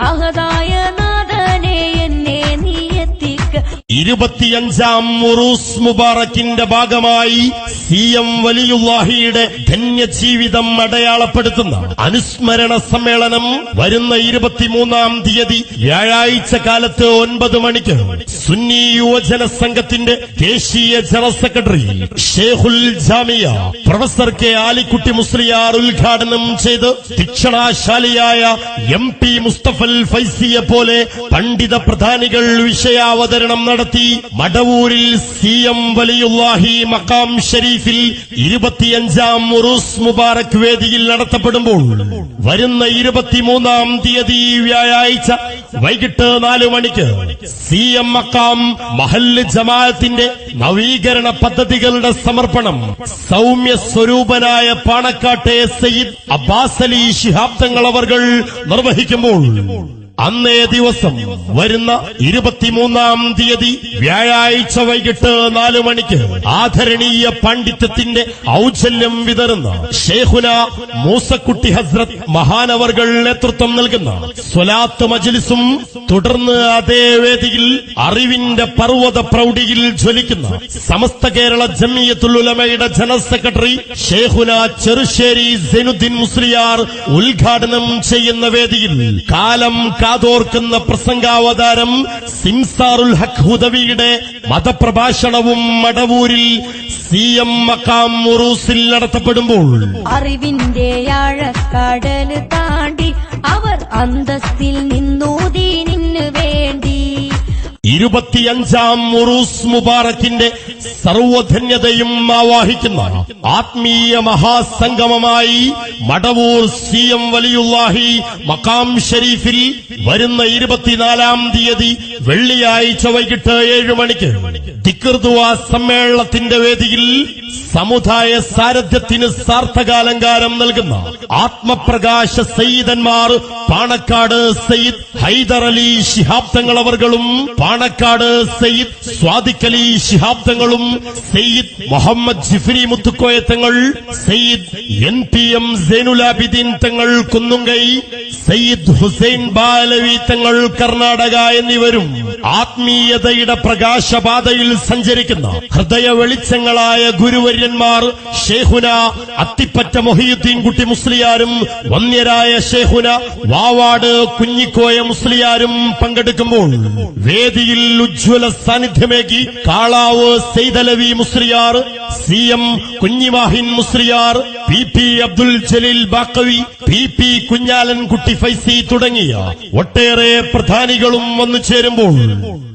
അഹദായ നാഥനെ എന്നെ നീ എത്തിക്ക. 25-ാം ഉറൂസ് മുബാറക്കിന്റെ ഭാഗമായി CM വലിയുല്ലാഹിയുടെ ധന്യജീവിതം അടയാളപ്പെടുത്തുന്ന അനുസ്മരണ സമ്മേളനം വരുന്ന 23-ാം തീയതി വ്യാഴാഴ്ച കാലത്ത് 9 മണിക്ക് സുന്നി യുവജന സംഘത്തിന്റെ ദേശീയ general secretary Shaikhul Jamia professor K Alikutty Musliyar ഉദ്ഘാടനം ചെയ്ത് ശിക്ഷണാശാലിയായ MP മുസ്തഫൽ ഫൈസിയെ പോലെ പണ്ഡിത പ്രധാനികൾ വിഷയാവതരണം നടത്തി മടവൂരിൽ CM വലിയുല്ലാഹി മഖാം ഷരീഫിൽ 25-ാം ഉറൂസ് മുബാറക് വേദിയിൽ നടത്തപ്പെടുമ്പോൾ വരുന്ന 23-ാം തീയതി വ്യാഴാഴ്ച വൈകിട്ട് 4 മണിക്ക് CM മഖാം മഹല്ല് ജമാഅത്തിന്റെ നവീകരണ പദ്ധതികളുടെ സമർപ്പണം സൗമ്യ സ്വരൂപനായ പാണക്കാട്ടെ സയ്യിദ് അബ്ബാസ് അലി ശിഹാബ് തങ്ങൾ അവർകൾ നിർവഹിക്കുമ്പോൾ അന്നേ ദിവസം വരുന്ന 23-ാം തീയതി വ്യാഴാഴ്ച വൈകിട്ട് 4 മണിക്ക് ആദരണീയ പാണ്ഡിത്യത്തിന്റെ ഔജ്ജല്യം വിതറുന്ന ഷേഖുന മൂസക്കുട്ടി ഹസ്രത്ത് മഹാനവർകൾ നേതൃത്വം നൽകുന്ന സ്വലാത്ത് മജ്ലിസും തുടർന്ന് അതേ വേദിയിൽ അറിവിന്റെ പർവ്വത പ്രൗഢിയിൽ ജ്വലിക്കുന്ന സമസ്ത കേരള ജമിയത്തുൽ ഉലമയുടെ ജനറൽ സെക്രട്ടറി ഷേഖുന ചെറുശ്ശേരി സൈനുദ്ദീൻ മുസ്ലിയാർ ഉദ്ഘാടനം ചെയ്യുന്ന വേദിയിൽ കാലം കാതോർക്കുന്ന പ്രസംഗാവതാരം സിംസാറുൽ ഹഖ് ഹുദവിയുടെ മതപ്രഭാഷണവും മടവൂരിൽ CM മഖാം ഉറൂസിൽ നടത്തപ്പെടുമ്പോൾ അറിവിന്റെ ആഴക്കടൽ താണ്ടി അവർ അന്തസ്സിൽ നിന്നു ദീനിനു വേണ്ടി 25-ാം ഉറൂസ് മുബാറക്കിന്റെ സർവധന്യതയും ആവാഹിക്കുന്ന ആത്മീയ മഹാസംഗമമായി മടവൂർ CM വലിയുല്ലാഹി മഖാം ഷരീഫിൽ വരുന്ന 24-ാം തീയതി വെള്ളിയാഴ്ച വൈകിട്ട് 7 മണിക്ക് ദിക്ർ ദുആ സമ്മേളനത്തിന്റെ വേദിയിൽ സമുദായ സാരഥ്യത്തിന് സാർത്ഥകാലങ്കാരം നൽകുന്ന ആത്മപ്രകാശ സയ്യിദന്മാർ പാണക്കാട് സയ്യിദ് ഹൈദർ അലി ശിഹാബ് തങ്ങൾ അവർകളും പാണക്കാട് സയ്യിദ് സ്വാദിഖ് അലി ശിഹാബ് തങ്ങളും സയ്യിദ് മുഹമ്മദ് ജിഫ്രി മുത്തുക്കോയ തങ്ങൾ സയ്യിദ് NPM സൈനുലാബിദീൻ തങ്ങൾ കുന്നുങ്കൈ സയ്യിദ് ഹുസൈൻ ബാലവി തങ്ങൾ കർണാടക എന്നിവരും ആത്മീയതയുടെ പ്രകാശപാതയിൽ സഞ്ചരിക്കുന്ന ഹൃദയ വെളിച്ചങ്ങളായ ഗുരുവര്യന്മാർ ഷേഖുന അത്തിപ്പറ്റ മൊഹിയുദ്ദീൻ കുട്ടി മുസ്ലിയാരും വന്യരായ ഷേഖുന വാവാട് കുഞ്ഞിക്കോയ മുസ്ലിയാരും പങ്കെടുക്കുമ്പോൾ വേദിയിൽ ഉജ്ജ്വല സാന്നിധ്യമേകി കാളാവ് Saithalavi Musliyar CM കുഞ്ഞിമാഹിൻ Musliyar PP Abdul Jaleel Baqavi PP Kunhalankutty Faizy തുടങ്ങിയ ഒട്ടേറെ പ്രധാനികളും വന്നു ചേരുമ്പോൾ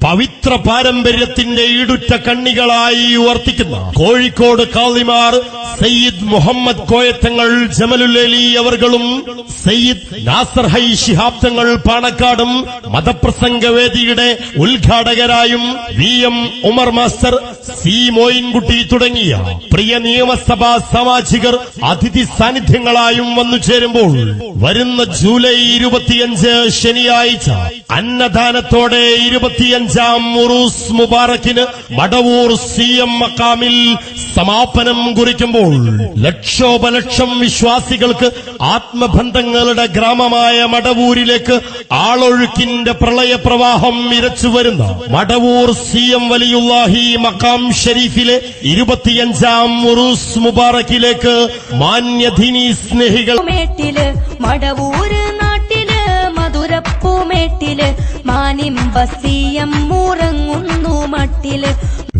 പവിത്ര പാരമ്പര്യത്തിന്റെ ഈടുറ്റ കണ്ണികളായി വർത്തിക്കുന്ന Kozhikode കാളിമാർ Sayyid Muhammad Koyathangal ജമലുലലി അവർകളും Sayyid Nasar high Shihab Thangal പാണക്കാടും മതപ്രസംഗവേദിയുടെ ഉദ്ഘാടകരായും VM Umar master C Moyinkutty തുടങ്ങിയ പ്രിയ നിയമസഭാ സാമാജികർ അതിഥി സാന്നിധ്യങ്ങളായും വന്നു ചേരുമ്പോൾ വരുന്ന ജൂലൈ 25 ശനിയാഴ്ച അന്നദാനത്തോടെ 25-ാം ഉറൂസ് മുബാറക്കിന് മടവൂർ CM മഖാമിൽ സമാപനം കുറിക്കുമ്പോൾ ലക്ഷോപലക്ഷം വിശ്വാസികൾക്ക് ആത്മബന്ധങ്ങളുടെ ഗ്രാമമായ മടവൂരിലേക്ക് ആളൊഴുക്കിന്റെ പ്രളയപ്രവാഹം ഇരച്ചുവരുന്ന മടവൂർ CM വലിയുല്ലാഹി മഖാം ഷരീഫിലെ 25-ാം ഉറൂസ് മുബാറക്കിലേക്ക് മാന്യദീനി സ്നേഹികൾ മടവൂര് നാട്ടില് മധുരപ്പൂമേട്ടില് മാനിമ്പസിയം മുറങ്ങുന്നു മട്ടില്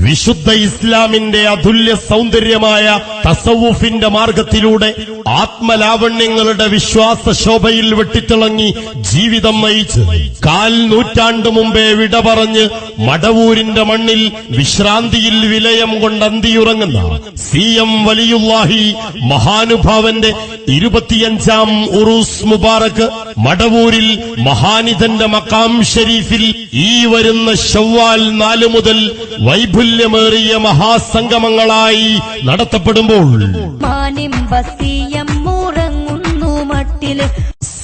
വിശുദ്ധ ഇസ്ലാമിന്റെ അതുല്യ സൗന്ദര്യമായ തസവുഫിന്റെ മാർഗത്തിലൂടെ ആത്മലാവണ്യങ്ങളുടെ വിശ്വാസ ശോഭയിൽ വെട്ടിത്തിളങ്ങി ജീവിതം നയിച്ച് 4 നൂറ്റാണ്ട് മുമ്പേ വിട പറഞ്ഞ് മടവൂരിന്റെ മണ്ണിൽ വിശ്രാന്തിയിൽ വിലയം കൊണ്ടന്തിയുറങ്ങുന്ന CM വലിയുല്ലാഹി മഹാനുഭാവന്റെ 25-ാം ഉറൂസ് മുബാറക്ക് മടവൂരിൽ മഹാനിധന്റെ മഖാം ഷരീഫിൽ ഈ വരുന്ന ശവ്വാൽ 4 മുതൽ വൈപുല്യമേറിയ മഹാസംഗമങ്ങളായി നടത്തപ്പെടുമ്പോൾ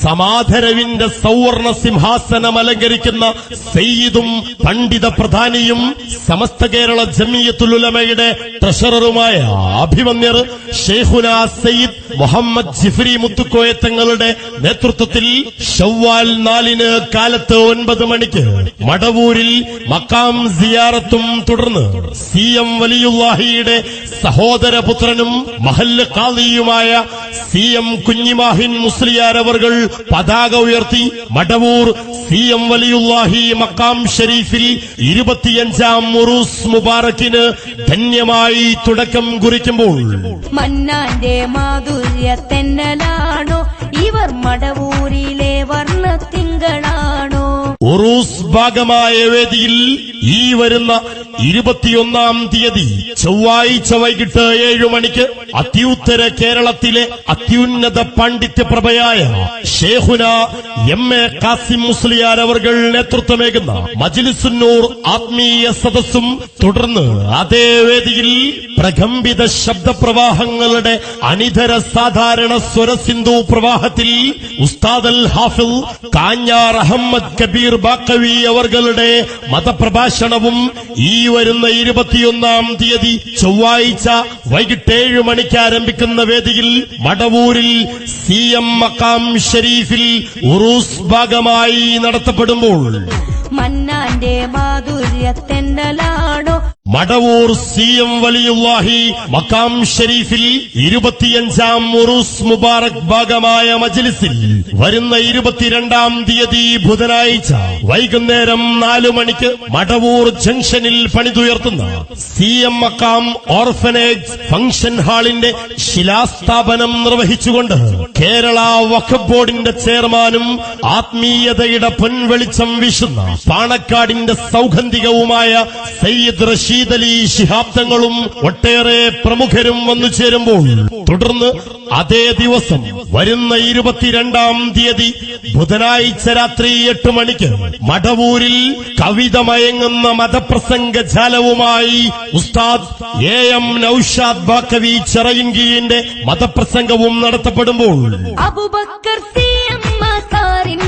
സമാധരവിന്റെ സൗവർണ സിംഹാസനം അലങ്കരിക്കുന്ന സയ്യിദും പണ്ഡിത പ്രധാനിയും സമസ്ത കേരള ജമിയത്തുൽ ഉലമയുടെ ട്രഷററുമായ അഭിമന്യർ ഷെയ്ഖുന സയ്യിദ് മുഹമ്മദ് ജിഫ്രി മുത്തുക്കോയ തങ്ങളുടെ നേതൃത്വത്തിൽ ശവ്വാൽ 4 കാലത്ത് 9 മണിക്ക് മടവൂരിൽ മക്കാം സിയാറത്തും തുടർന്ന് CM വലിയുല്ലാഹിയുടെ സഹോദരപുത്രനും മഹല്ല് ഖാദിയുമായ CM കുഞ്ഞിമാഹിൻ മുസ്ലിയാർ അവർകൾ പതാക ഉയർത്തി മടവൂർ CM വലിയുല്ലാഹി മക്കാം ഷരീഫിൽ 25-ാം ഉറൂസ് മുബാറക്കിന് ധന്യമായി തുടക്കം കുറിക്കുമ്പോൾ മന്നാന്റെ മാധുര്യത്തെന്നലാണോ ഇവർ മടവൂരിലെ വർണ്ണത്തിങ്കളാണോ? ഉറൂസ് ഭാഗമായ വേദിയിൽ ഈ വരുന്ന 21-ാം തീയതി ചൊവ്വാഴ്ച വൈകിട്ട് 7 മണിക്ക് അത്യുത്തര കേരളത്തിലെ അത്യുന്നത പാണ്ഡിത്യപ്രഭയായ ഷേഖുന MA കാസിം മുസ്ലിയാർ അവർകൾ നേതൃത്വമേകുന്ന മജ്ലിസുന്നൂർ ആത്മീയ സദസ്സും തുടർന്ന് അതേ വേദിയിൽ പ്രകമ്പിത ശബ്ദപ്രവാഹങ്ങളുടെ അനിതര സാധാരണ സ്വരസിന്ധു പ്രവാഹത്തിൽ ഉസ്താദ് അൽ ഹാഫിൽ കാഞ്ഞാർ അഹമ്മദ് കബീർ ബാക്കവി അവർകളുടെ മതപ്രഭാഷണവും ഈ വരുന്ന 21-ാം തീയതി ചൊവ്വാഴ്ച വൈകിട്ട് 7 മണിക്ക് ആരംഭിക്കുന്ന വേദിയിൽ മടവൂരിൽ CM മക്കാം ഷരീഫിൽ ഉറൂസ് ഭാഗമായി നടത്തപ്പെടുമ്പോൾ മന്നാന്റെ മാധുര്യത്തെന്നലാണോ മടവൂർ CM വലിയുല്ലാഹി മക്കാം ഷരീഫിൽ 25-ാം ഉറൂസ് മുബാറക് ഭാഗമായ മജ്ലിസിൽ വരുന്ന 22-ാം തീയതി ബുധനാഴ്ച വൈകുന്നേരം 4 മണിക്ക് മടവൂർ ജംഗ്ഷനിൽ പണിതുയർത്തുന്ന CM മക്കാം ഓർഫനേജ് ഫംഗ്ഷൻ ഹാളിന്റെ ശിലാസ്ഥാപനം നിർവഹിച്ചുകൊണ്ട് കേരള വഖഫ് ബോർഡിന്റെ ചെയർമാനും ആത്മീയതയുടെ പൊൻവെളിച്ചം വീശുന്ന പാണക്കാടിന്റെ സൗഗന്ധികവുമായ സയ്യിദ് റഷീദ് അലി ശിഹാബ് തങ്ങളും ഒട്ടേറെ പ്രമുഖരും വന്നു ചേരുമ്പോൾ തുടർന്ന് അതേ ദിവസം വരുന്ന 22-ാം തീയതി ബുധനാഴ്ച രാത്രി 8 മണിക്ക് മടവൂരിൽ കവിത മയങ്ങുന്ന മതപ്രസംഗ ജാലവുമായി ഉസ്താദ് AM നൌഷാദ് ബാക്കവി ചിറയിൻകീഴിന്റെ മതപ്രസംഗവും നടത്തപ്പെടുമ്പോൾ അബൂബക്കർ CM മസാറിൻ